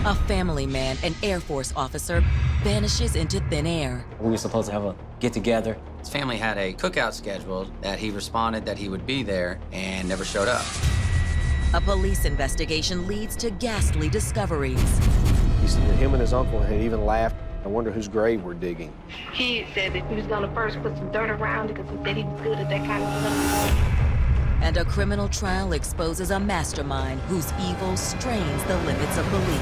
A family man, an Air Force officer, vanishes into thin air. We were supposed to have a get-together. His family had a cookout scheduled that he responded that he would be there and never showed up. A police investigation leads to ghastly discoveries. He said that him and his uncle had even laughed. I wonder whose grave we're digging. He said that he was gonna first put some dirt around it because he said he was good at that kind of stuff. And a criminal trial exposes a mastermind whose evil strains the limits of belief.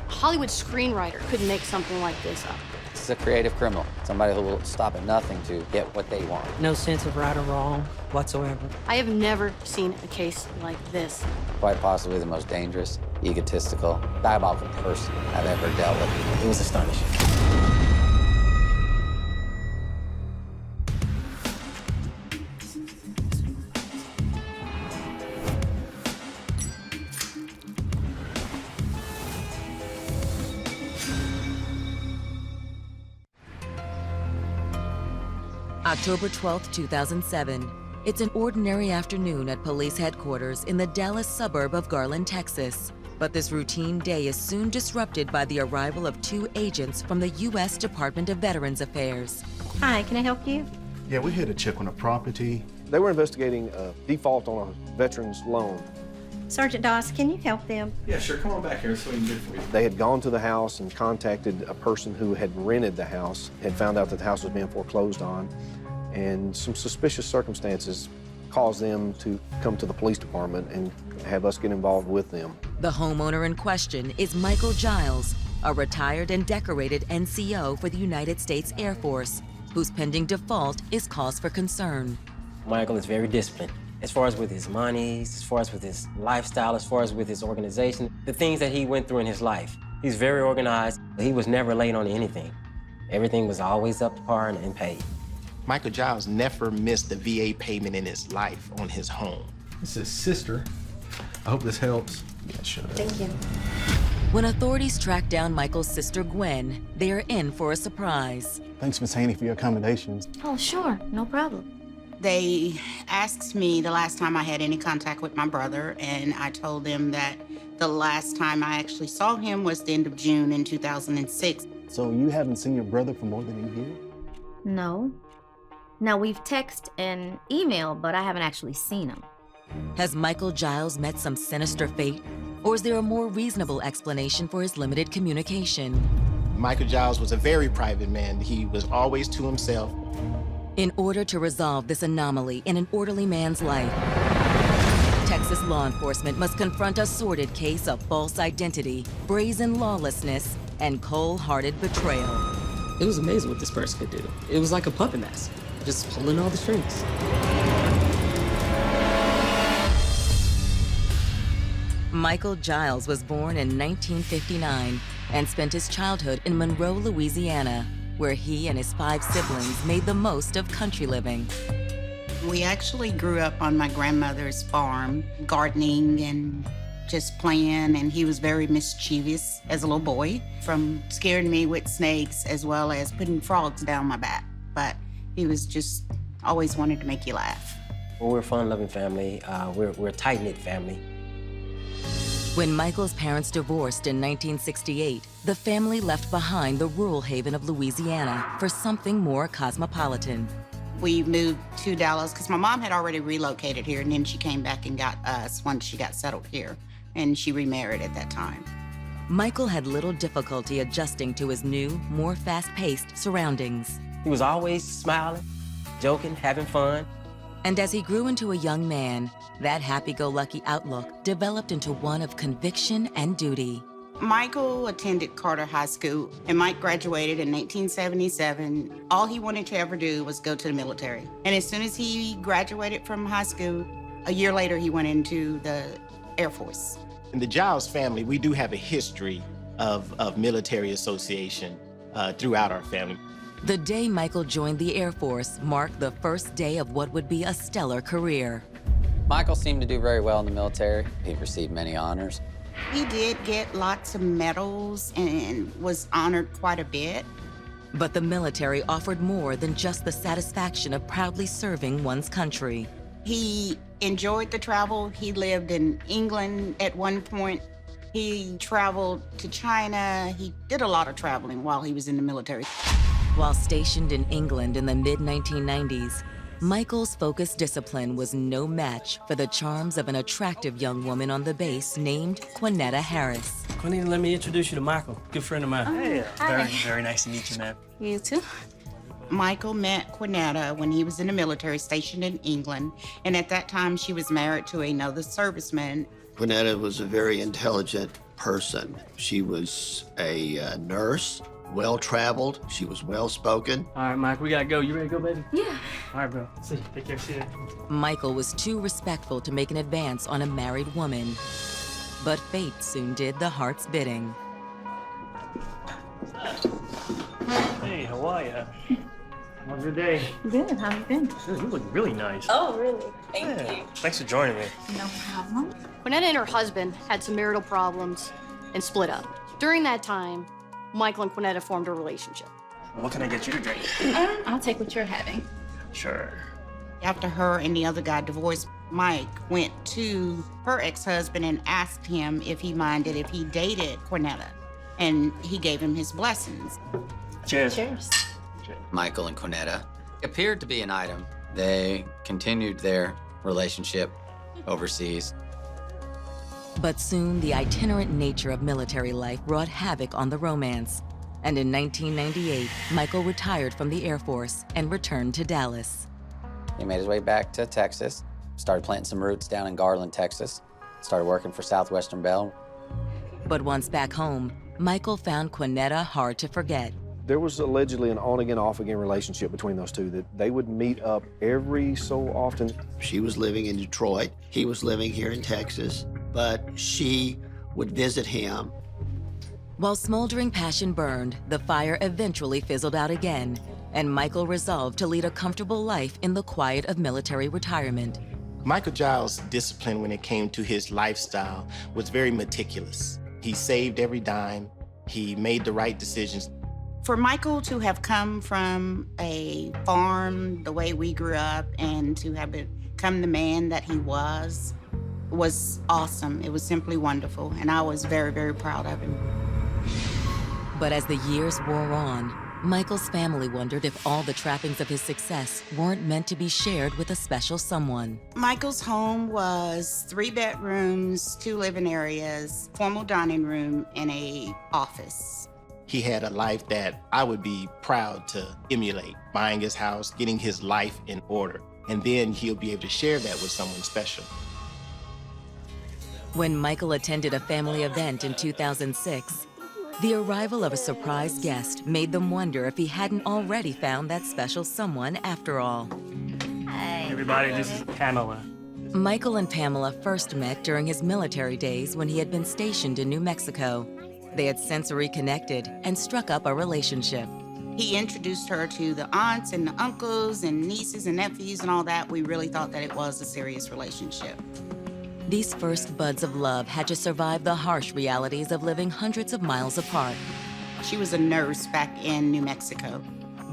A Hollywood screenwriter could make something like this up. This is a creative criminal, somebody who will stop at nothing to get what they want. No sense of right or wrong whatsoever. I have never seen a case like this. Quite possibly the most dangerous, egotistical, diabolical person I've ever dealt with. It was astonishing. October 12, 2007. It's an ordinary afternoon at police headquarters in the Dallas suburb of Garland, Texas. But this routine day is soon disrupted by the arrival of two agents from the U.S. Department of Veterans Affairs. Hi, can I help you? Yeah, we're here to check on a property. They were investigating a default on a veteran's loan. Sergeant Doss, can you help them? Yeah, sure. Come on back here so we can do it for you. They had gone to the house and contacted a person who had rented the house, had found out that the house was being foreclosed on, and some suspicious circumstances caused them to come to the police department and have us get involved with them. The homeowner in question is Michael Giles, a retired and decorated NCO for the United States Air Force, whose pending default is cause for concern. Michael is very disciplined. As far as with his money, as far as with his lifestyle, as far as with his organization, the things that he went through in his life. He's very organized. He was never late on anything. Everything was always up to par and paid. Michael Giles never missed a VA payment in his life on his home. This is sister. I hope this helps. Yeah, sure. Thank you. When authorities track down Michael's sister Gwen, they are in for a surprise. Thanks, Miss Haney, for your accommodations. Oh, sure, no problem. They asked me the last time I had any contact with my brother, and I told them that the last time I actually saw him was the end of June in 2006. So you haven't seen your brother for more than a year? No. Now, we've texted and emailed, but I haven't actually seen him. Has Michael Giles met some sinister fate? Or is there a more reasonable explanation for his limited communication? Michael Giles was a very private man. He was always to himself. In order to resolve this anomaly in an orderly man's life, Texas law enforcement must confront a sordid case of false identity, brazen lawlessness, and cold-hearted betrayal. It was amazing what this person could do. It was like a puppet master, just pulling all the strings. Michael Giles was born in 1959 and spent his childhood in Monroe, Louisiana, where he and his 5 siblings made the most of country living. We actually grew up on my grandmother's farm, gardening and just playing, and he was very mischievous as a little boy, from scaring me with snakes as well as putting frogs down my back. But he was just always wanted to make you laugh. Well, we're a fun-loving family. We're a tight-knit family. When Michael's parents divorced in 1968, the family left behind the rural haven of Louisiana for something more cosmopolitan. We moved to Dallas because my mom had already relocated here, and then she came back and got us once she got settled here, and she remarried at that time. Michael had little difficulty adjusting to his new, more fast-paced surroundings. He was always smiling, joking, having fun. And as he grew into a young man, that happy-go-lucky outlook developed into one of conviction and duty. Michael attended Carter High School, and Mike graduated in 1977. All he wanted to ever do was go to the military. And as soon as he graduated from high school, a year later, he went into the Air Force. In the Giles family, we do have a history of military association throughout our family. The day Michael joined the Air Force marked the first day of what would be a stellar career. Michael seemed to do very well in the military. He received many honors. He did get lots of medals and was honored quite a bit. But the military offered more than just the satisfaction of proudly serving one's country. He enjoyed the travel. He lived in England at one point. He traveled to China. He did a lot of traveling while he was in the military. While stationed in England in the mid-1990s, Michael's focused discipline was no match for the charms of an attractive young woman on the base named Quinetta Harris. Quinetta, let me introduce you to Michael, good friend of mine. Hey, hi. Very nice to meet you, man. You too. Michael met Quinetta when he was in the military, stationed in England, and at that time she was married to another serviceman. Quinetta was a very intelligent person. She was a nurse, well-traveled. She was well-spoken. All right, Mike, we gotta go. You ready to go, baby? Yeah. All right, bro. See you. Take care. See you. Michael was too respectful to make an advance on a married woman. But fate soon did the heart's bidding. Hey, how are you? How's your day? Good. How have you been? Good, you look really nice. Oh, really? Thank you. Thanks for joining me. No problem. Quinetta and her husband had some marital problems and split up. During that time, Michael and Quinetta formed a relationship. What can I get you to drink? I'll take what you're having. Sure. After her and the other guy divorced, Mike went to her ex-husband and asked him if he minded if he dated Quinetta. And he gave him his blessings. Cheers. Cheers. Michael and Quinetta appeared to be an item. They continued their relationship overseas. But soon, the itinerant nature of military life wrought havoc on the romance. And in 1998, Michael retired from the Air Force and returned to Dallas. He made his way back to Texas, started planting some roots down in Garland, Texas, started working for Southwestern Bell. But once back home, Michael found Quinetta hard to forget. There was allegedly an on-again, off-again relationship between those two, that they would meet up every so often. She was living in Detroit. He was living here in Texas, but she would visit him. While smoldering passion burned, the fire eventually fizzled out again, and Michael resolved to lead a comfortable life in the quiet of military retirement. Michael Giles' discipline when it came to his lifestyle was very meticulous. He saved every dime. He made the right decisions. For Michael to have come from a farm the way we grew up and to have become the man that he was awesome. It was simply wonderful, and I was very, very proud of him. But as the years wore on, Michael's family wondered if all the trappings of his success weren't meant to be shared with a special someone. Michael's home was 3 bedrooms, 2 living areas, formal dining room, and an office. He had a life that I would be proud to emulate, buying his house, getting his life in order, and then he'll be able to share that with someone special. When Michael attended a family event in 2006, the arrival of a surprise guest made them wonder if he hadn't already found that special someone after all. Hey, everybody, this is Pamela. Michael and Pamela first met during his military days when he had been stationed in New Mexico. They had since reconnected and struck up a relationship. He introduced her to the aunts and the uncles and nieces and nephews and all that. We really thought that it was a serious relationship. These first buds of love had to survive the harsh realities of living hundreds of miles apart. She was a nurse back in New Mexico.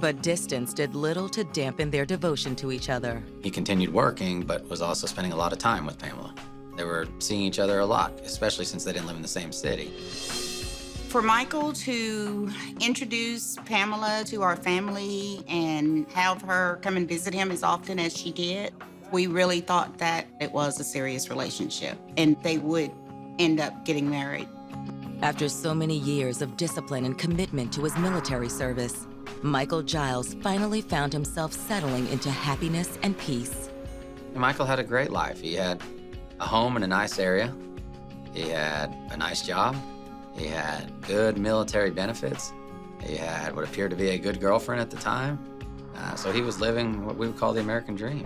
But distance did little to dampen their devotion to each other. He continued working, but was also spending a lot of time with Pamela. They were seeing each other a lot, especially since they didn't live in the same city. For Michael to introduce Pamela to our family and have her come and visit him as often as she did, we really thought that it was a serious relationship and they would end up getting married. After so many years of discipline and commitment to his military service, Michael Giles finally found himself settling into happiness and peace. And Michael had a great life. He had a home in a nice area. He had a nice job. He had good military benefits. He had what appeared to be a good girlfriend at the time. So he was living what we would call the American dream.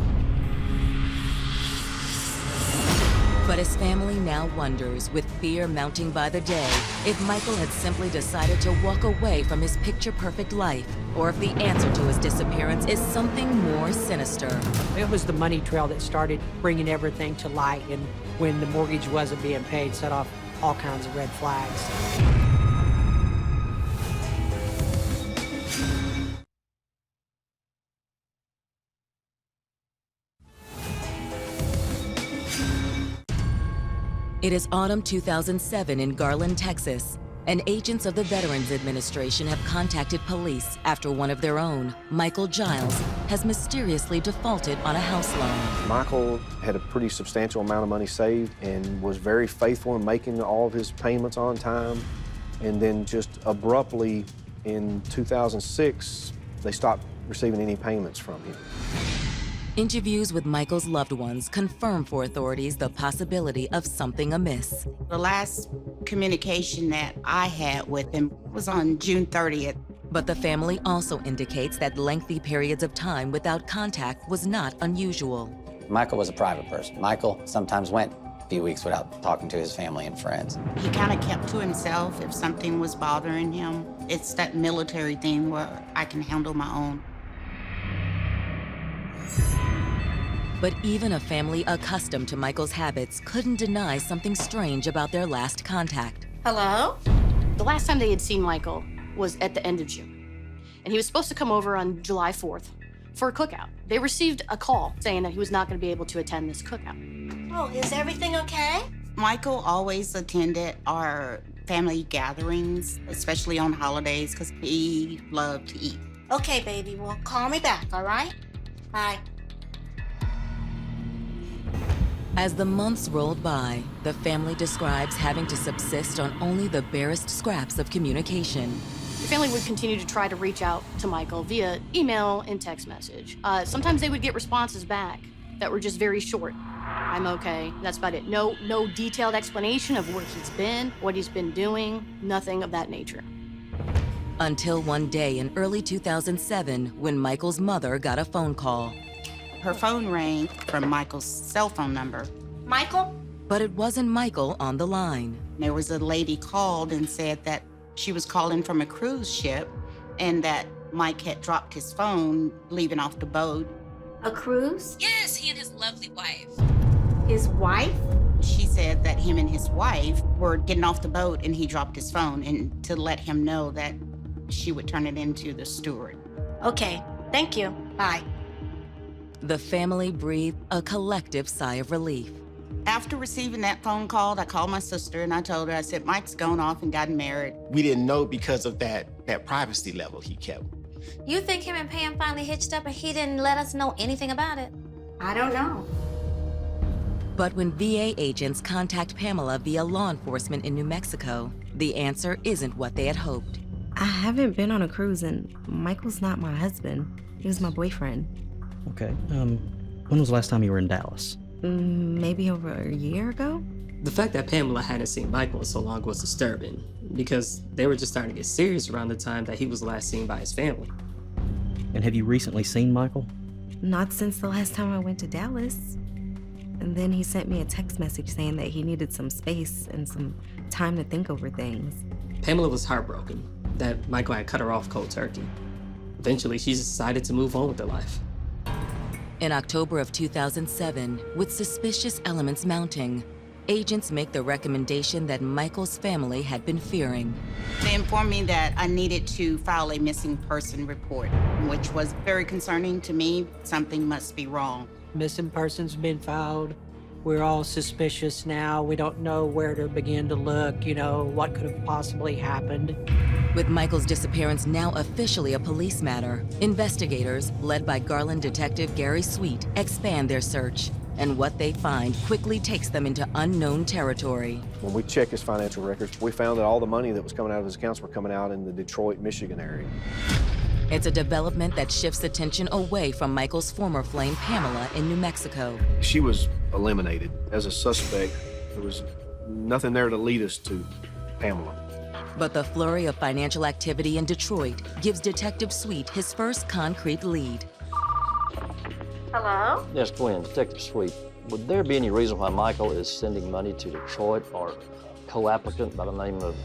But his family now wonders, with fear mounting by the day, if Michael had simply decided to walk away from his picture-perfect life, or if the answer to his disappearance is something more sinister. It was the money trail that started bringing everything to light, and when the mortgage wasn't being paid, set off all kinds of red flags. It is autumn 2007 in Garland, Texas, and agents of the Veterans Administration have contacted police after one of their own, Michael Giles, has mysteriously defaulted on a house loan. Michael had a pretty substantial amount of money saved and was very faithful in making all of his payments on time. And then just abruptly in 2006, they stopped receiving any payments from him. Interviews with Michael's loved ones confirm for authorities the possibility of something amiss. The last communication that I had with him was on June 30th. But the family also indicates that lengthy periods of time without contact was not unusual. Michael was a private person. Michael sometimes went a few weeks without talking to his family and friends. He kind of kept to himself if something was bothering him. It's that military thing where I can handle my own. But even a family accustomed to Michael's habits couldn't deny something strange about their last contact. Hello? The last time they had seen Michael was at the end of June. And he was supposed to come over on July 4th for a cookout. They received a call saying that he was not going to be able to attend this cookout. Oh, is everything okay? Michael always attended our family gatherings, especially on holidays, because he loved to eat. Okay, baby, well, call me back, all right? Bye. As the months rolled by, the family describes having to subsist on only the barest scraps of communication. The family would continue to try to reach out to Michael via email and text message. Sometimes they would get responses back that were just very short. I'm okay, that's about it. No detailed explanation of where he's been, what he's been doing, nothing of that nature. Until one day in early 2007, when Michael's mother got a phone call. Her phone rang from Michael's cell phone number. Michael? But it wasn't Michael on the line. There was a lady called and said that she was calling from a cruise ship and that Mike had dropped his phone leaving off the boat. A cruise? Yes, he and his lovely wife. His wife? She said that him and his wife were getting off the boat and he dropped his phone, and to let him know that she would turn it into the steward. Okay, thank you. Bye. The family breathed a collective sigh of relief. After receiving that phone call, I called my sister and I told her, I said, Mike's gone off and gotten married. We didn't know because of that privacy level he kept. You think him and Pam finally hitched up and he didn't let us know anything about it? I don't know. But when VA agents contact Pamela via law enforcement in New Mexico, the answer isn't what they had hoped. I haven't been on a cruise, and Michael's not my husband. He was my boyfriend. Okay, when was the last time you were in Dallas? Maybe over a year ago? The fact that Pamela hadn't seen Michael in so long was disturbing, because they were just starting to get serious around the time that he was last seen by his family. And have you recently seen Michael? Not since the last time I went to Dallas. And then he sent me a text message saying that he needed some space and some time to think over things. Pamela was heartbroken that Michael had cut her off cold turkey. Eventually, she decided to move on with her life. In October of 2007, with suspicious elements mounting, agents make the recommendation that Michael's family had been fearing. They informed me that I needed to file a missing person report, which was very concerning to me. Something must be wrong. Missing person's been filed. We're all suspicious now. We don't know where to begin to look, what could have possibly happened. With Michael's disappearance now officially a police matter, investigators, led by Garland detective Gary Sweet, expand their search. And what they find quickly takes them into unknown territory. When we checked his financial records, we found that all the money that was coming out of his accounts were coming out in the Detroit, Michigan area. It's a development that shifts attention away from Michael's former flame, Pamela, in New Mexico. She was eliminated as a suspect. There was nothing there to lead us to Pamela. But the flurry of financial activity in Detroit gives Detective Sweet his first concrete lead. Hello? Yes, Gwen, Detective Sweet. Would there be any reason why Michael is sending money to Detroit or co-applicant by the name of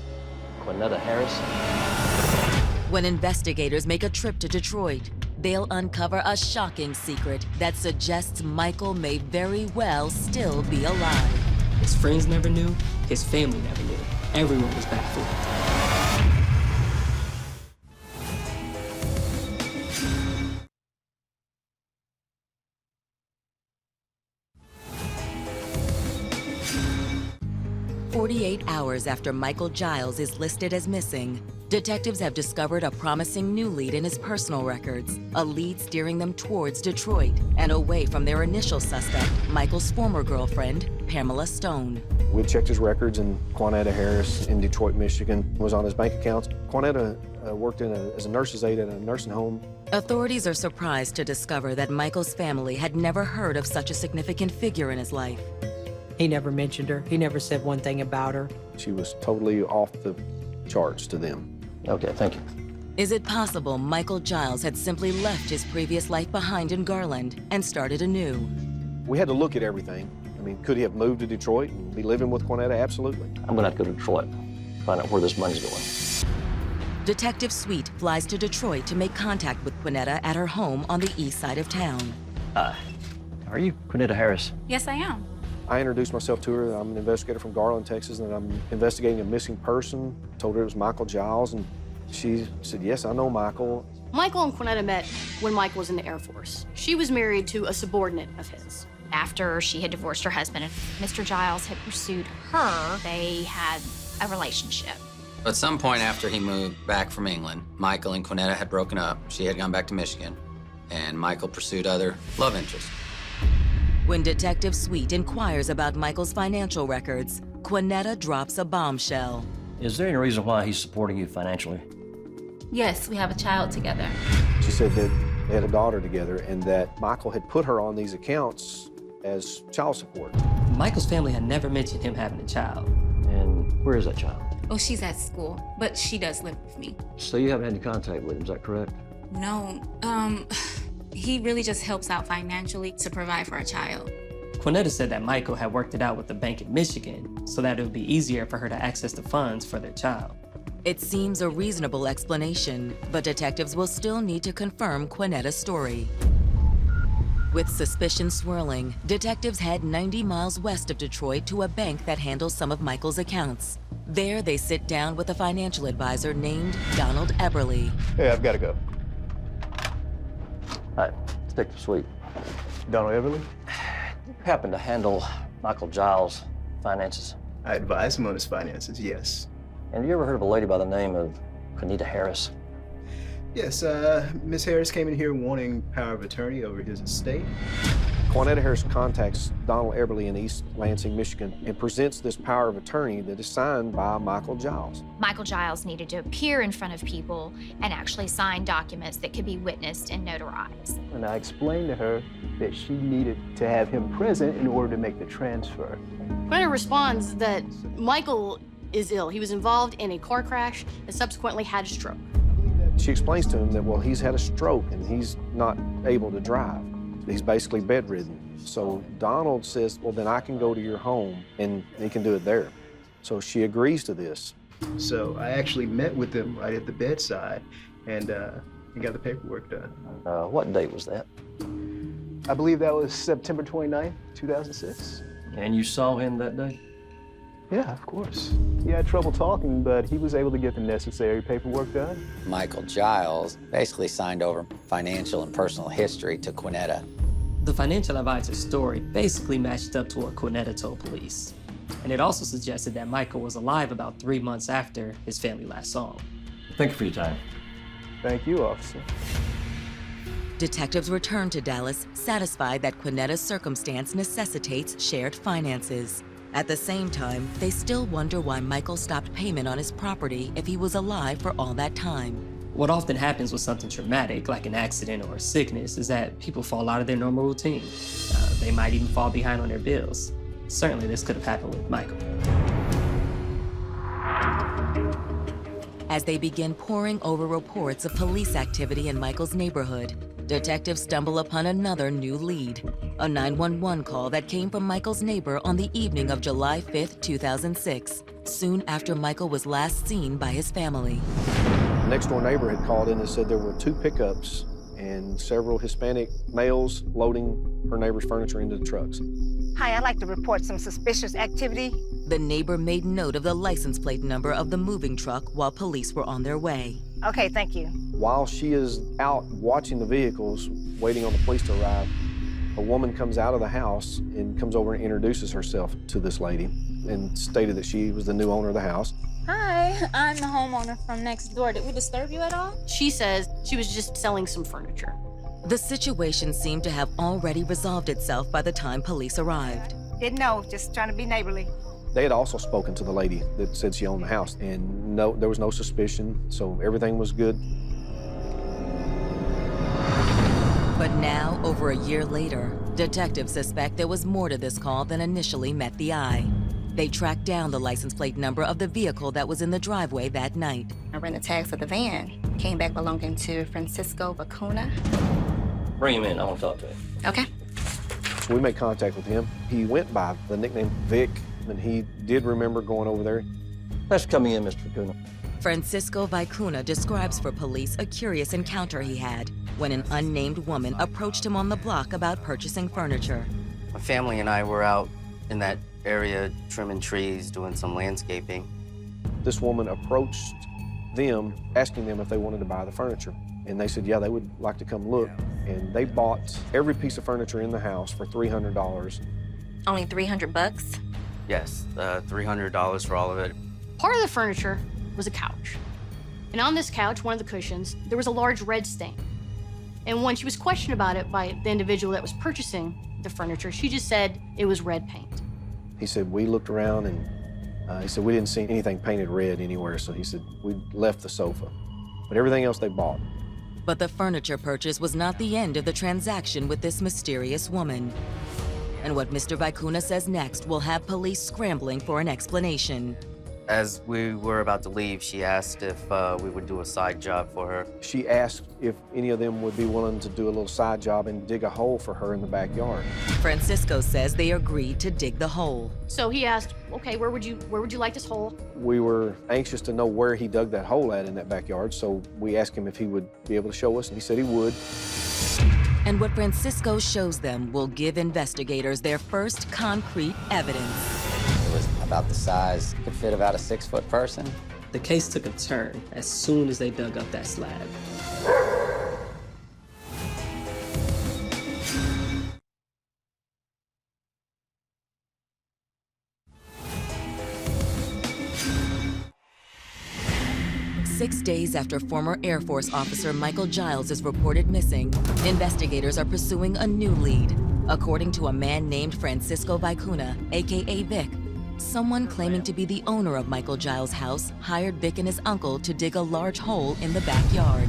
Quinetta Harrison? When investigators make a trip to Detroit, they'll uncover a shocking secret that suggests Michael may very well still be alive. His friends never knew, his family never knew. Everyone was baffled. 48 hours after Michael Giles is listed as missing, detectives have discovered a promising new lead in his personal records, a lead steering them towards Detroit and away from their initial suspect, Michael's former girlfriend, Pamela Stone. We checked his records, and Quanetta Harris in Detroit, Michigan was on his bank accounts. Quanetta worked as a nurse's aide at a nursing home. Authorities are surprised to discover that Michael's family had never heard of such a significant figure in his life. He never mentioned her. He never said one thing about her. She was totally off the charts to them. Okay, thank you. Is it possible Michael Giles had simply left his previous life behind in Garland and started anew? We had to look at everything. I mean, could he have moved to Detroit and be living with Quanetta? Absolutely. I'm gonna have to go to Detroit, find out where this money's going. Detective Sweet flies to Detroit to make contact with Quanetta at her home on the east side of town. Are you Quanetta Harris? Yes, I am. I introduced myself to her. I'm an investigator from Garland, Texas, and I'm investigating a missing person. Told her it was Michael Giles, and she said, yes, I know Michael. Michael and Quanetta met when Michael was in the Air Force. She was married to a subordinate of his. After she had divorced her husband and Mr. Giles had pursued her, they had a relationship. At some point after he moved back from England, Michael and Quanetta had broken up. She had gone back to Michigan, and Michael pursued other love interests. When Detective Sweet inquires about Michael's financial records, Quanetta drops a bombshell. Is there any reason why he's supporting you financially? Yes, we have a child together. She said that they had a daughter together and that Michael had put her on these accounts as child support. Michael's family had never mentioned him having a child. And where is that child? Oh, she's at school, but she does live with me. So you haven't had any contact with him, is that correct? No, he really just helps out financially to provide for our child. Quanetta said that Michael had worked it out with the bank in Michigan so that it would be easier for her to access the funds for their child. It seems a reasonable explanation, but detectives will still need to confirm Quanetta's story. With suspicion swirling, detectives head 90 miles west of Detroit to a bank that handles some of Michael's accounts. There, they sit down with a financial advisor named Donald Eberly. Hey, I've got to go. All right, stick to Sweet. Donald Everly? You happen to handle Michael Giles' finances? I advise him on his finances, yes. And have you ever heard of a lady by the name of Quanetta Harris? Yes, Miss Harris came in here wanting power of attorney over his estate. Quanetta Harris contacts Donald Eberly in East Lansing, Michigan, and presents this power of attorney that is signed by Michael Giles. Michael Giles needed to appear in front of people and actually sign documents that could be witnessed and notarized. And I explained to her that she needed to have him present in order to make the transfer. Quanetta responds that Michael is ill. He was involved in a car crash and subsequently had a stroke. She explains to him that, well, he's had a stroke and he's not able to drive. He's basically bedridden. So Donald says, well, then I can go to your home and he can do it there. So she agrees to this. So I actually met with them right at the bedside and got the paperwork done. What date was that? I believe that was September 29th, 2006. And you saw him that day? Yeah, of course. He had trouble talking, but he was able to get the necessary paperwork done. Michael Giles basically signed over financial and personal history to Quanetta. The financial advisor's story basically matched up to what Quanetta told police. And it also suggested that Michael was alive about 3 months after his family last saw him. Thank you for your time. Thank you, officer. Detectives return to Dallas, satisfied that Quanetta's circumstance necessitates shared finances. At the same time, they still wonder why Michael stopped payment on his property if he was alive for all that time. What often happens with something traumatic, like an accident or a sickness, is that people fall out of their normal routine. They might even fall behind on their bills. Certainly, this could have happened with Michael. As they begin poring over reports of police activity in Michael's neighborhood, detectives stumble upon another new lead, a 911 call that came from Michael's neighbor on the evening of July 5th, 2006, soon after Michael was last seen by his family. The next-door neighbor had called in and said there were 2 pickups and several Hispanic males loading her neighbor's furniture into the trucks. Hi, I'd like to report some suspicious activity. The neighbor made note of the license plate number of the moving truck while police were on their way. Okay, thank you. While she is out watching the vehicles, waiting on the police to arrive, A woman comes out of the house and comes over and introduces herself to this lady and stated that she was the new owner of the house. Hi, I'm the homeowner from next door. Did we disturb you at all? She says she was just selling some furniture. The situation seemed to have already resolved itself by the time police arrived. Didn't know, just trying to be neighborly. They had also spoken to the lady that said she owned the house, and no, there was no suspicion, so everything was good. But now, over a year later, detectives suspect there was more to this call than initially met the eye. They tracked down the license plate number of the vehicle that was in the driveway that night. I ran the tags of the van. Came back belonging to Francisco Vacuna. Bring him in. I want to talk to him. Okay. So we made contact with him. He went by the nickname Vic, and he did remember going over there. Thanks for coming in, Mr. Vacuna. Francisco Vicuna describes for police a curious encounter he had when an unnamed woman approached him on the block about purchasing furniture. My family and I were out in that area trimming trees, doing some landscaping. This woman approached them, asking them if they wanted to buy the furniture. And they said, yeah, they would like to come look. And they bought every piece of furniture in the house for $300. Only $300? Yes, $300 for all of it. Part of the furniture was a couch. And on this couch, one of the cushions, there was a large red stain. And when she was questioned about it by the individual that was purchasing the furniture, she just said it was red paint. He said, we looked around and he said, we didn't see anything painted red anywhere. So he said, we left the sofa. But everything else they bought. But the furniture purchase was not the end of the transaction with this mysterious woman. And what Mr. Vicuna says next will have police scrambling for an explanation. As we were about to leave, she asked if we would do a side job for her. She asked if any of them would be willing to do a little side job and dig a hole for her in the backyard. Francisco says they agreed to dig the hole. So he asked, okay, where would you like this hole? We were anxious to know where he dug that hole at in that backyard, so we asked him if he would be able to show us, and he said he would. And what Francisco shows them will give investigators their first concrete evidence. It was about the size, could fit about a 6-foot person. The case took a turn as soon as they dug up that slab. Six days after former Air Force officer Michael Giles is reported missing, investigators are pursuing a new lead. According to a man named Francisco Vicuna, aka Vic, someone claiming to be the owner of Michael Giles' house hired Vic and his uncle to dig a large hole in the backyard.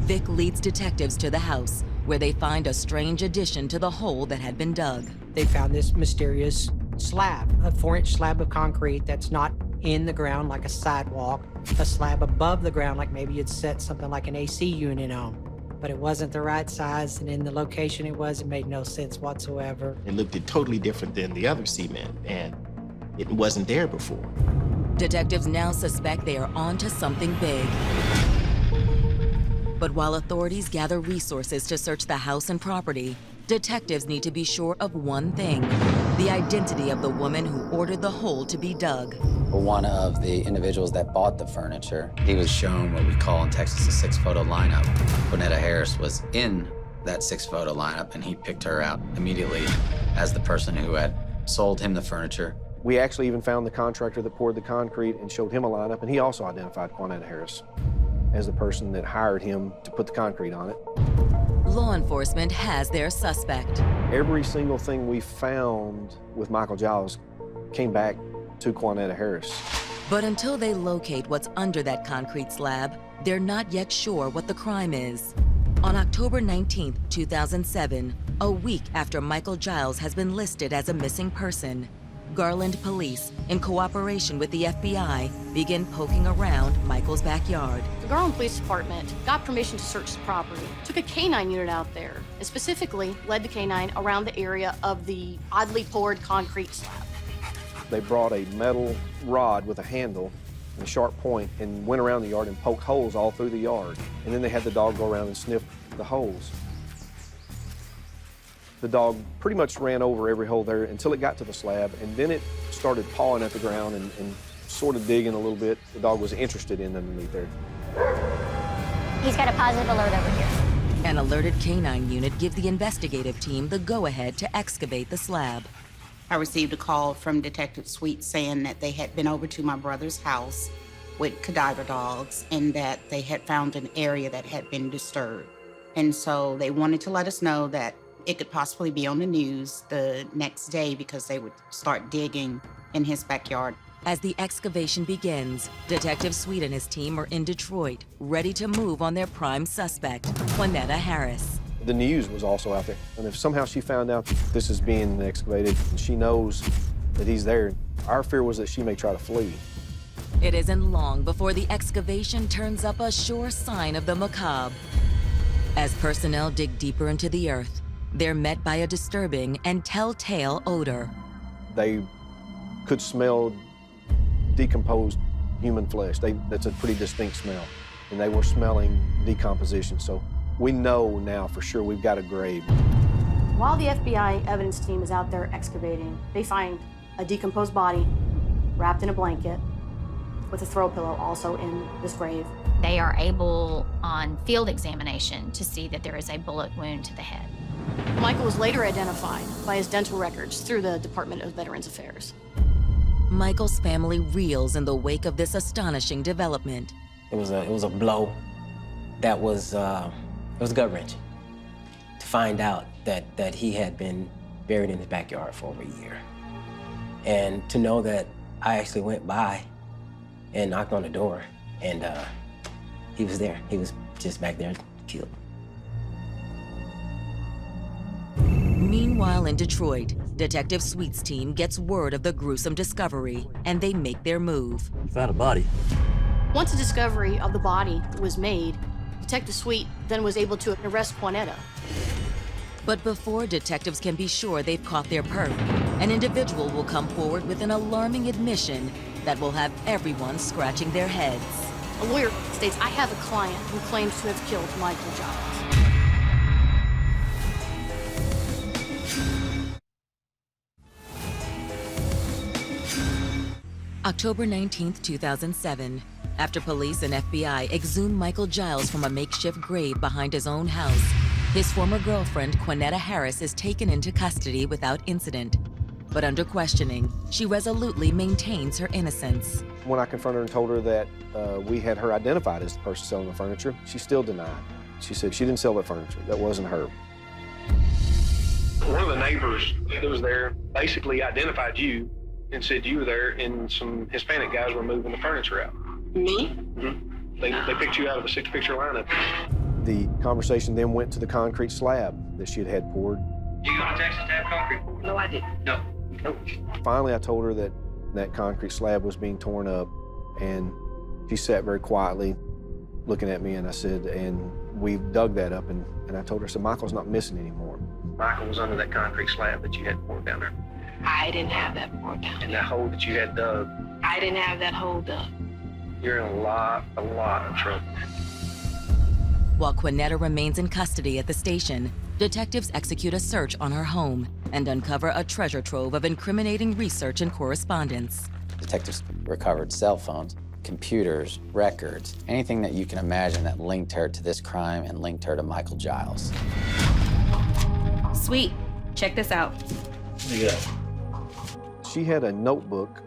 Vic leads detectives to the house, where they find a strange addition to the hole that had been dug. They found this mysterious slab, a 4-inch slab of concrete that's not in the ground like a sidewalk, a slab above the ground like maybe you'd set something like an AC unit on. But it wasn't the right size, and in the location it was, it made no sense whatsoever. It looked totally different than the other cement, and it wasn't there before. Detectives now suspect they are onto something big. But while authorities gather resources to search the house and property, detectives need to be sure of one thing: the identity of the woman who ordered the hole to be dug. One of the individuals that bought the furniture, he was shown what we call in Texas a 6-photo lineup. Quinetta Harris was in that 6-photo lineup, and he picked her out immediately as the person who had sold him the furniture. We actually even found the contractor that poured the concrete and showed him a lineup, and he also identified Quinetta Harris as the person that hired him to put the concrete on it. Law enforcement has their suspect. Every single thing we found with Michael Giles came back to Quinetta Harris. But until they locate what's under that concrete slab, they're not yet sure what the crime is. On October 19, 2007, a week after Michael Giles has been listed as a missing person, Garland police, in cooperation with the FBI, begin poking around Michael's backyard. The Garland Police Department got permission to search the property, took a canine unit out there, and specifically led the canine around the area of the oddly poured concrete slab. They brought a metal rod with a handle and a sharp point and went around the yard and poked holes all through the yard. And then they had the dog go around and sniff the holes. The dog pretty much ran over every hole there until it got to the slab, and then it started pawing at the ground and sort of digging a little bit. The dog was interested in underneath there. He's got a positive alert over here. An alerted canine unit gives the investigative team the go-ahead to excavate the slab. I received a call from Detective Sweet saying that they had been over to my brother's house with cadaver dogs and that they had found an area that had been disturbed. And so they wanted to let us know that it could possibly be on the news the next day because they would start digging in his backyard. As the excavation begins, Detective Sweet and his team are in Detroit, ready to move on their prime suspect, Quinetta Harris. The news was also out there, and if somehow she found out that this is being excavated and she knows that he's there, our fear was that she may try to flee. It isn't long before the excavation turns up a sure sign of the macabre. As personnel dig deeper into the earth, they're met by a disturbing and telltale odor. They could smell decomposed human flesh. That's a pretty distinct smell, and they were smelling decomposition. So we know now for sure we've got a grave. While the FBI evidence team is out there excavating, they find a decomposed body wrapped in a blanket with a throw pillow also in this grave. They are able, on field examination, to see that there is a bullet wound to the head. Michael was later identified by his dental records through the Department of Veterans Affairs. Michael's family reels in the wake of this astonishing development. It was a blow that was gut-wrenching to find out that he had been buried in his backyard for over a year. And to know that I actually went by and knocked on the door, and he was there. He was just back there killed. Meanwhile in Detroit, Detective Sweet's team gets word of the gruesome discovery, and they make their move. You found a body. Once the discovery of the body was made, Detective Sweet then was able to arrest Quinetta. But before detectives can be sure they've caught their perp, an individual will come forward with an alarming admission that will have everyone scratching their heads. A lawyer states, "I have a client who claims to have killed Michael Giles." October 19th, 2007. After police and FBI exhume Michael Giles from a makeshift grave behind his own house, his former girlfriend, Quinetta Harris, is taken into custody without incident. But under questioning, she resolutely maintains her innocence. When I confronted her and told her that we had her identified as the person selling the furniture, she still denied. She said she didn't sell that furniture. That wasn't her. One of the neighbors that was there basically identified you and said you were there and some Hispanic guys were moving the furniture out. Me? Mm-hmm. They picked you out of a 6-picture lineup. The conversation then went to the concrete slab that she had had poured. You go to Texas to have concrete poured? No, I didn't. No. Finally, I told her that that concrete slab was being torn up, and she sat very quietly looking at me, and I said, and we dug that up, and I told her, so Michael's not missing anymore. Michael was under that concrete slab that you had poured down there. I didn't have that poured down. And that hole that you had dug. I didn't have that hole dug. You're in a lot of trouble. While Quinetta remains in custody at the station, detectives execute a search on her home and uncover a treasure trove of incriminating research and correspondence. Detectives recovered cell phones, computers, records, anything that you can imagine that linked her to this crime and linked her to Michael Giles. Sweet, check this out. Yeah. She had a notebook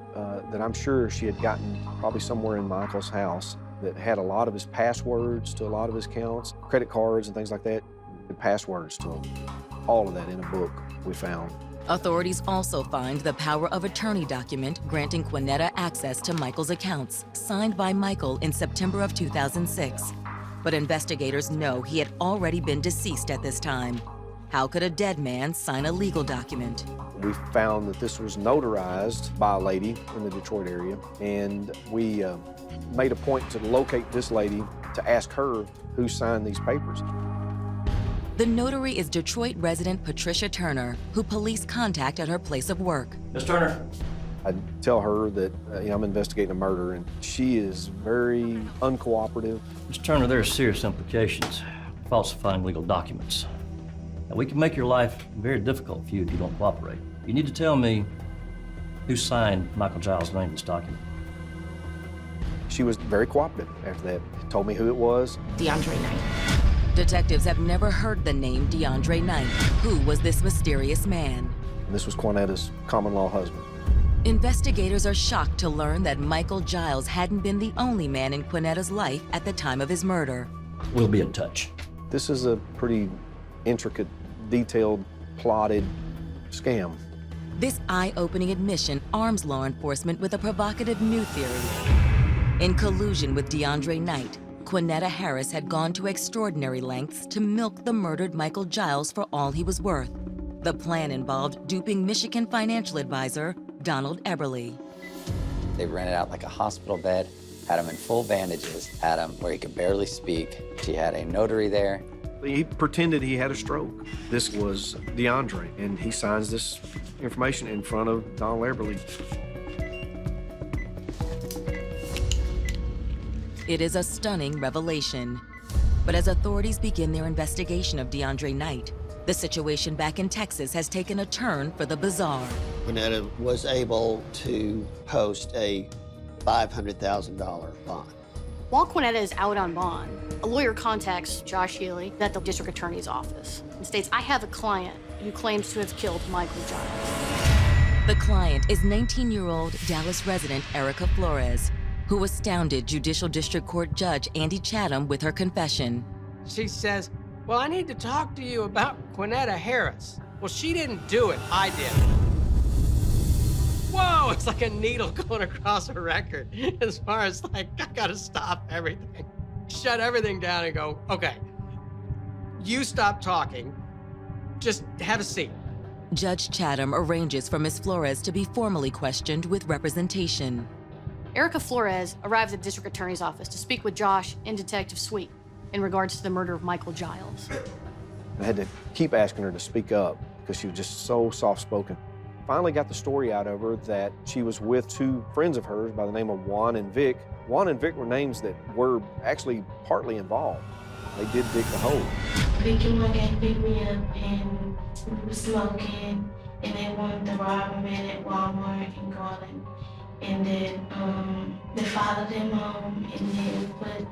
that I'm sure she had gotten probably somewhere in Michael's house that had a lot of his passwords to a lot of his accounts, credit cards and things like that, and passwords to them. All of that in a book we found. Authorities also find the power of attorney document granting Quinetta access to Michael's accounts, signed by Michael in September of 2006. But investigators know he had already been deceased at this time. How could a dead man sign a legal document? We found that this was notarized by a lady in the Detroit area, and we made a point to locate this lady to ask her who signed these papers. The notary is Detroit resident Patricia Turner, who police contact at her place of work. Ms. Turner. I tell her that I'm investigating a murder, and she is very uncooperative. Ms. Turner, there are serious implications falsifying legal documents. Now, we can make your life very difficult for you if you don't cooperate. You need to tell me who signed Michael Giles' name in this document. She was very cooperative after that. Told me who it was. DeAndre Knight. Detectives have never heard the name DeAndre Knight. Who was this mysterious man? This was Quinetta's common-law husband. Investigators are shocked to learn that Michael Giles hadn't been the only man in Quinetta's life at the time of his murder. We'll be in touch. This is a pretty intricate, detailed, plotted scam. This eye-opening admission arms law enforcement with a provocative new theory. In collusion with DeAndre Knight, Quinetta Harris had gone to extraordinary lengths to milk the murdered Michael Giles for all he was worth. The plan involved duping Michigan financial advisor Donald Eberly. They rented out like a hospital bed, had him in full bandages, had him where he could barely speak. She had a notary there. He pretended he had a stroke. This was DeAndre, and he signs this information in front of Donald Eberly. It is a stunning revelation. But as authorities begin their investigation of DeAndre Knight, the situation back in Texas has taken a turn for the bizarre. Quinetta was able to post a $500,000 bond. While Quinetta is out on bond, a lawyer contacts Josh Healy at the district attorney's office and states, I have a client who claims to have killed Michael Giles. The client is 19-year-old Dallas resident Erica Flores, who astounded Judicial District Court Judge Andy Chatham with her confession. She says, well, I need to talk to you about Quinetta Harris. Well, she didn't do it, I did. Whoa, it's like a needle going across a record. As far as like, I gotta stop everything. Shut everything down and go, okay, you stop talking, just have a seat. Judge Chatham arranges for Ms. Flores to be formally questioned with representation. Erica Flores arrives at the district attorney's office to speak with Josh and Detective Sweet in regards to the murder of Michael Giles. I had to keep asking her to speak up because she was just so soft-spoken. Finally got the story out of her that she was with two friends of hers by the name of Juan and Vic. Juan and Vic were names that were actually partly involved. They did dig the hole. Vic and my gang picked me up and we were smoking and they wanted to rob a man at Walmart in Garland. And then they followed him home and then put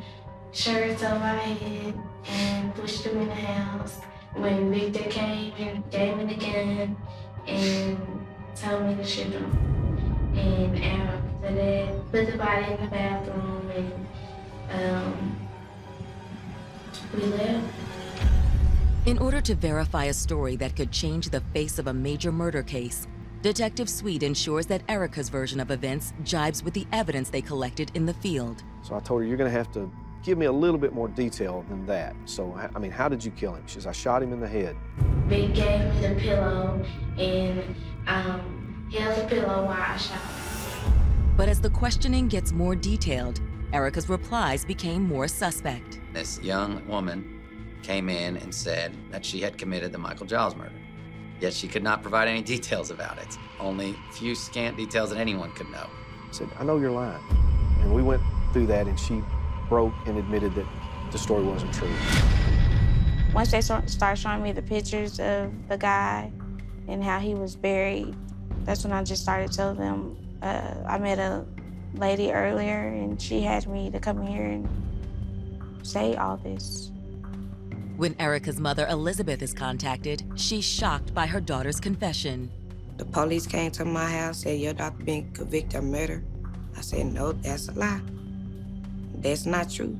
shirts over my head and pushed him in the house. When Victor came and gave me the gun and told me to shoot him. And after that, put the body in the bathroom and we left. In order to verify a story that could change the face of a major murder case, Detective Sweet ensures that Erica's version of events jibes with the evidence they collected in the field. So I told her, you're gonna have to give me a little bit more detail than that. So, I mean, how did you kill him? She says, I shot him in the head. Vic gave me the pillow and held the pillow while I shot him. But as the questioning gets more detailed, Erica's replies became more suspect. This young woman came in and said that she had committed the Michael Giles murder. Yet she could not provide any details about it. Only few scant details that anyone could know. I said, I know you're lying. And we went through that and she broke and admitted that the story wasn't true. Once they started showing me the pictures of the guy and how he was buried, that's when I just started telling them, I met a lady earlier and she had me to come here and say all this. When Erica's mother, Elizabeth, is contacted, she's shocked by her daughter's confession. The police came to my house, said, your daughter been convicted of murder. I said, no, that's a lie. That's not true.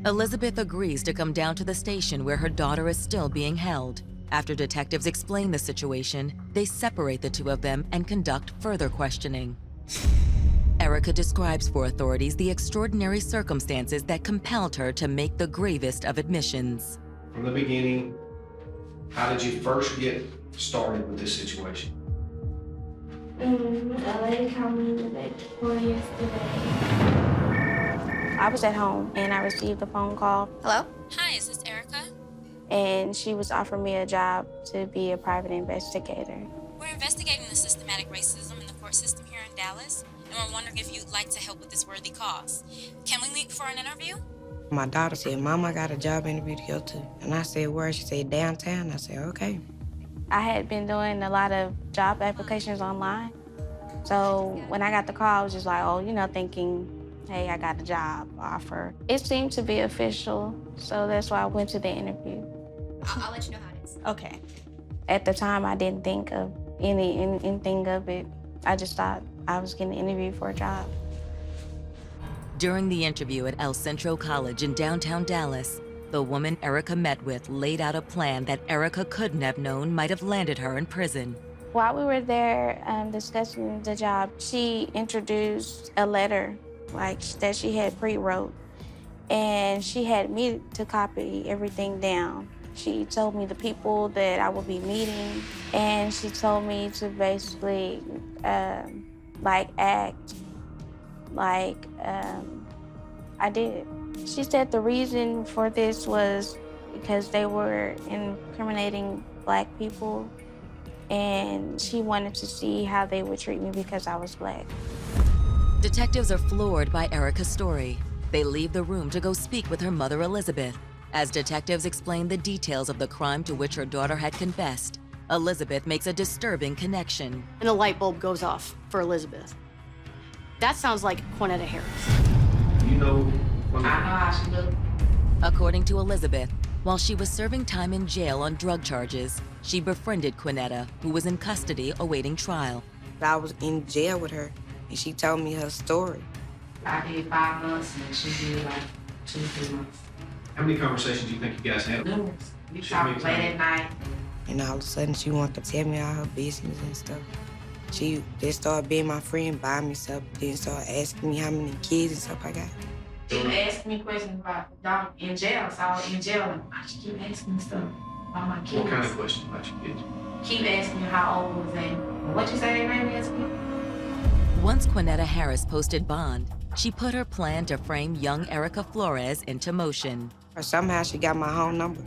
Elizabeth agrees to come down to the station where her daughter is still being held. After detectives explain the situation, they separate the two of them and conduct further questioning. Erica describes for authorities the extraordinary circumstances that compelled her to make the gravest of admissions. From the beginning, how did you first get started with this situation? A lady called me the day before yesterday. I was at home and I received a phone call. Hello? Hi, is this Erica? And she was offering me a job to be a private investigator. We're investigating the systematic racism in the court system here in Dallas, and we're wondering if you'd like to help with this worthy cause. Can we meet for an interview? My daughter said, Mom, I got a job interview to go to. And I said, where? She said, downtown. I said, okay. I had been doing a lot of job applications online. So when I got the call, I was just like, oh, thinking hey, I got a job offer. It seemed to be official, so that's why I went to the interview. I'll let you know how it is. Okay. At the time, I didn't think of anything of it. I just thought I was getting interviewed for a job. During the interview at El Centro College in downtown Dallas, the woman Erica met with laid out a plan that Erica couldn't have known might have landed her in prison. While we were there discussing the job, she introduced a letter that she had pre-wrote, and she had me to copy everything down. She told me the people that I would be meeting, and she told me to basically act like I did. She said the reason for this was because they were incriminating Black people, and she wanted to see how they would treat me because I was Black. Detectives are floored by Erica's story. They leave the room to go speak with her mother, Elizabeth. As detectives explain the details of the crime to which her daughter had confessed, Elizabeth makes a disturbing connection. And the light bulb goes off for Elizabeth. That sounds like Quanetta Harris. You know, I know how she look. According to Elizabeth, while she was serving time in jail on drug charges, she befriended Quanetta, who was in custody awaiting trial. I was in jail with her, and she told me her story. I did 5 months, and she did like 2-3 months. how many conversations do you think you guys had? Numerous. We talked late at night. And all of a sudden, she wanted to tell me all her business and stuff. She just started being my friend, buying me stuff, then started asking me how many kids and stuff I got. She was asking me questions about y'all in jail, so I was in jail, and why she keep asking me stuff about my kids? What kind of questions about your kids? Keep asking me how old was they, what you say their name is? Once Quanetta Harris posted bond, she put her plan to frame young Erica Flores into motion. Or somehow she got my home number.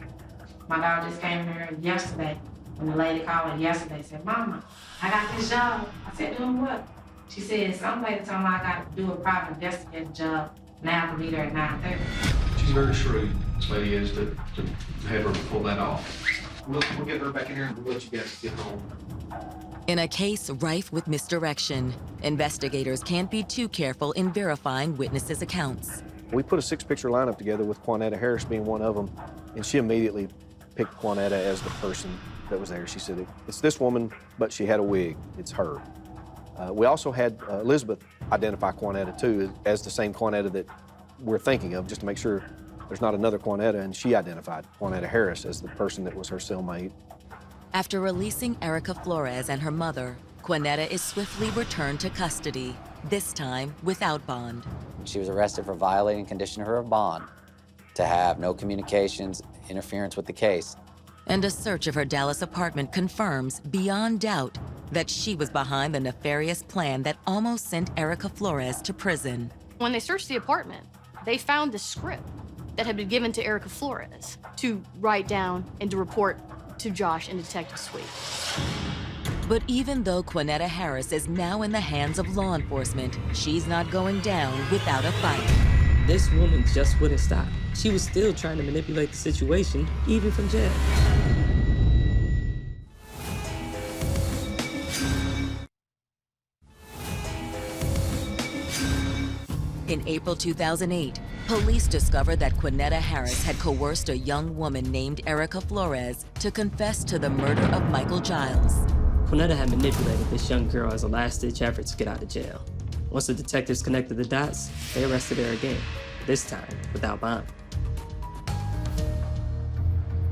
My daughter just came here yesterday. When the lady called her yesterday, said, Mama, I got this job. I said, doing what? She said, some lady told me I got to do a private investigative job. Now I can be there at 9:30. She's very shrewd, this lady is, to have her pull that off. We'll get her back in here and we'll let you guys get home. In a case rife with misdirection, investigators can't be too careful in verifying witnesses' accounts. We put a 6-picture lineup together with Quanetta Harris being one of them, and she immediately picked Quanetta as the person that was there. She said, it's this woman, but she had a wig. It's her. We also had Elizabeth identify Quanetta, too, as the same Quanetta that we're thinking of, just to make sure there's not another Quanetta, and she identified Quanetta Harris as the person that was her cellmate. After releasing Erica Flores and her mother, Quanetta is swiftly returned to custody, this time without bond. She was arrested for violating condition of her bond, to have no communications, interference with the case. And a search of her Dallas apartment confirms, beyond doubt, that she was behind the nefarious plan that almost sent Erica Flores to prison. When they searched the apartment, they found the script that had been given to Erica Flores to write down and to report to Josh and Detective Sweet. But even though Quanetta Harris is now in the hands of law enforcement, she's not going down without a fight. This woman just wouldn't stop. She was still trying to manipulate the situation, even from jail. In April 2008, police discovered that Quanetta Harris had coerced a young woman named Erica Flores to confess to the murder of Michael Giles. Quanetta had manipulated this young girl as a last-ditch effort to get out of jail. Once the detectives connected the dots, they arrested her again, this time without bond.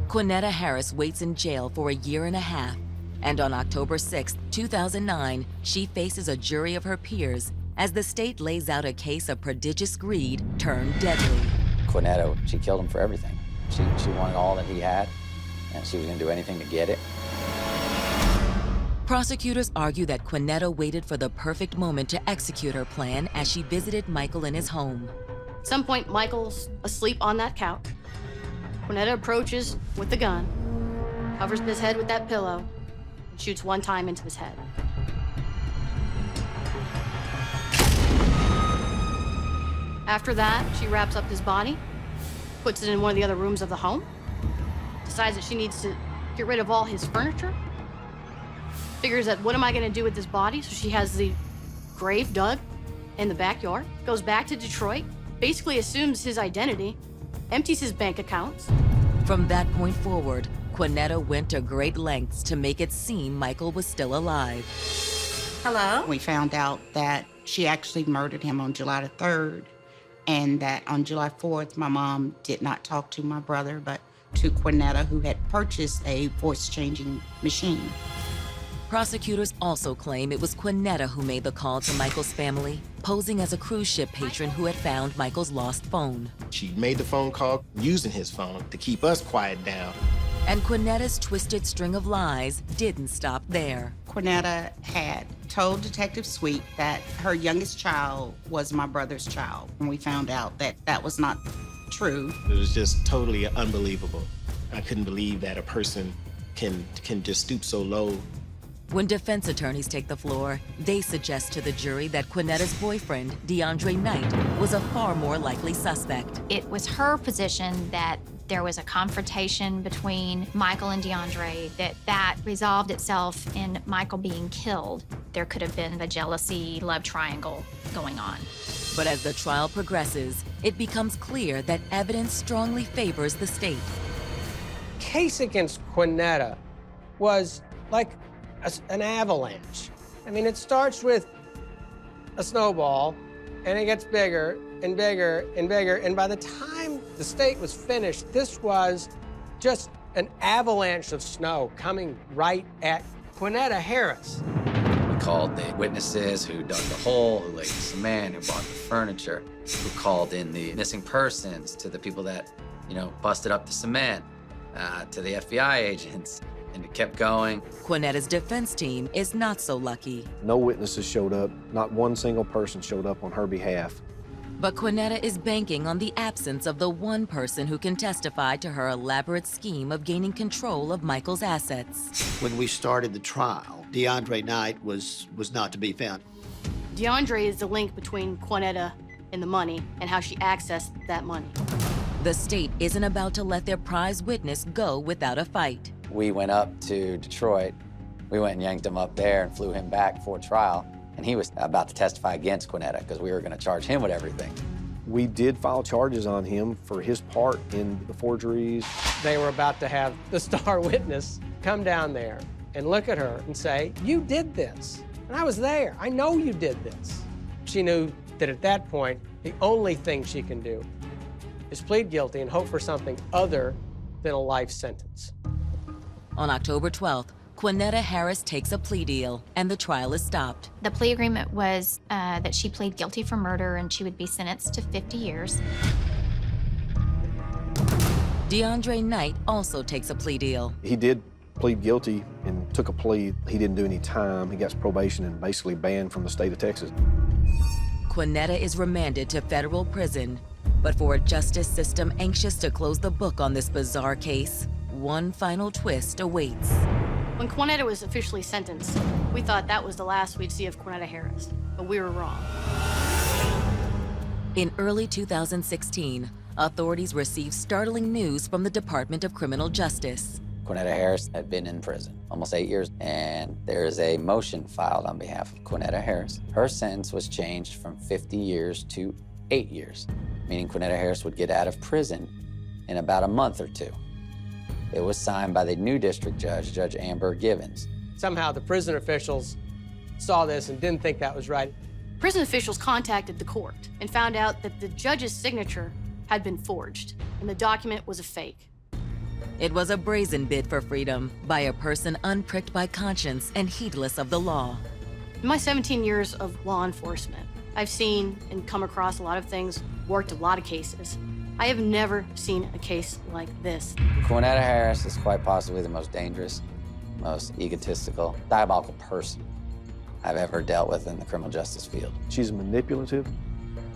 Quanetta Harris waits in jail for a year and a half, and on October 6, 2009, she faces a jury of her peers as the state lays out a case of prodigious greed turned deadly. Quanetta, she killed him for everything. She wanted all that he had, and she was gonna do anything to get it. Prosecutors argue that Quanetta waited for the perfect moment to execute her plan as she visited Michael in his home. At some point, Michael's asleep on that couch. Quanetta approaches with the gun, covers his head with that pillow, and shoots one time into his head. After that, she wraps up his body, puts it in one of the other rooms of the home, decides that she needs to get rid of all his furniture, figures that what am I gonna do with this body? So she has the grave dug in the backyard, goes back to Detroit, basically assumes his identity, empties his bank accounts. From that point forward, Quinetta went to great lengths to make it seem Michael was still alive. Hello? We found out that she actually murdered him on July the 3rd, and that on July 4th, my mom did not talk to my brother, but to Quinetta, who had purchased a voice-changing machine. Prosecutors also claim it was Quinetta who made the call to Michael's family, posing as a cruise ship patron who had found Michael's lost phone. She made the phone call using his phone to keep us quiet down. And Quinetta's twisted string of lies didn't stop there. Quinetta had told Detective Sweet that her youngest child was my brother's child, and we found out that that was not true. It was just totally unbelievable. I couldn't believe that a person can just stoop so low. When defense attorneys take the floor, they suggest to the jury that Quinetta's boyfriend, DeAndre Knight, was a far more likely suspect. It was her position that there was a confrontation between Michael and DeAndre, that resolved itself in Michael being killed. There could have been a jealousy, love triangle going on. But as the trial progresses, it becomes clear that evidence strongly favors the state. Case against Quinetta was like an avalanche. I mean, it starts with a snowball, and it gets bigger and bigger and bigger, and by the time the state was finished, this was just an avalanche of snow coming right at Quinetta Harris. We called the witnesses who dug the hole, who laid the cement, who bought the furniture, who called in the missing persons, to the people that, busted up the cement, to the FBI agents, and it kept going. Quinetta's defense team is not so lucky. No witnesses showed up. Not one single person showed up on her behalf. But Quinetta is banking on the absence of the one person who can testify to her elaborate scheme of gaining control of Michael's assets. When we started the trial, DeAndre Knight was not to be found. DeAndre is the link between Quinetta and the money and how she accessed that money. The state isn't about to let their prize witness go without a fight. We went up to Detroit. We went and yanked him up there and flew him back for trial. And he was about to testify against Quinetta because we were going to charge him with everything. We did file charges on him for his part in the forgeries. They were about to have the star witness come down there and look at her and say, "You did this." And I was there. I know you did this. She knew that at that point, the only thing she can do is plead guilty and hope for something other than a life sentence. On October 12th, Quinetta Harris takes a plea deal, and the trial is stopped. The plea agreement was that she plead guilty for murder and she would be sentenced to 50 years. DeAndre Knight also takes a plea deal. He did plead guilty and took a plea. He didn't do any time. He got probation and basically banned from the state of Texas. Quinetta is remanded to federal prison, but for a justice system anxious to close the book on this bizarre case, one final twist awaits. When Quinetta was officially sentenced, we thought that was the last we'd see of Quinetta Harris, but we were wrong. In early 2016, authorities received startling news from the Department of Criminal Justice. Quinetta Harris had been in prison almost 8 years, and there is a motion filed on behalf of Quinetta Harris. Her sentence was changed from 50 years to 8 years, meaning Quinetta Harris would get out of prison in about a month or two. It was signed by the new district judge, Judge Amber Givens. Somehow the prison officials saw this and didn't think that was right. Prison officials contacted the court and found out that the judge's signature had been forged, and the document was a fake. It was a brazen bid for freedom by a person unpricked by conscience and heedless of the law. In my 17 years of law enforcement, I've seen and come across a lot of things, worked a lot of cases. I have never seen a case like this. Quinetta Harris is quite possibly the most dangerous, most egotistical, diabolical person I've ever dealt with in the criminal justice field. She's manipulative.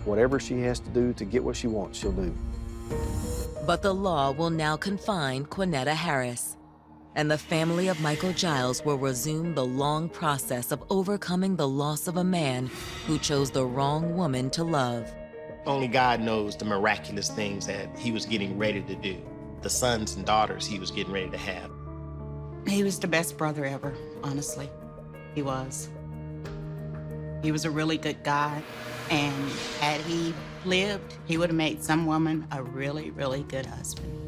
Whatever she has to do to get what she wants, she'll do. But the law will now confine Quinetta Harris, and the family of Michael Giles will resume the long process of overcoming the loss of a man who chose the wrong woman to love. Only God knows the miraculous things that he was getting ready to do, the sons and daughters he was getting ready to have. He was the best brother ever, honestly. He was. He was a really good guy, and had he lived, he would have made some woman a really, really good husband.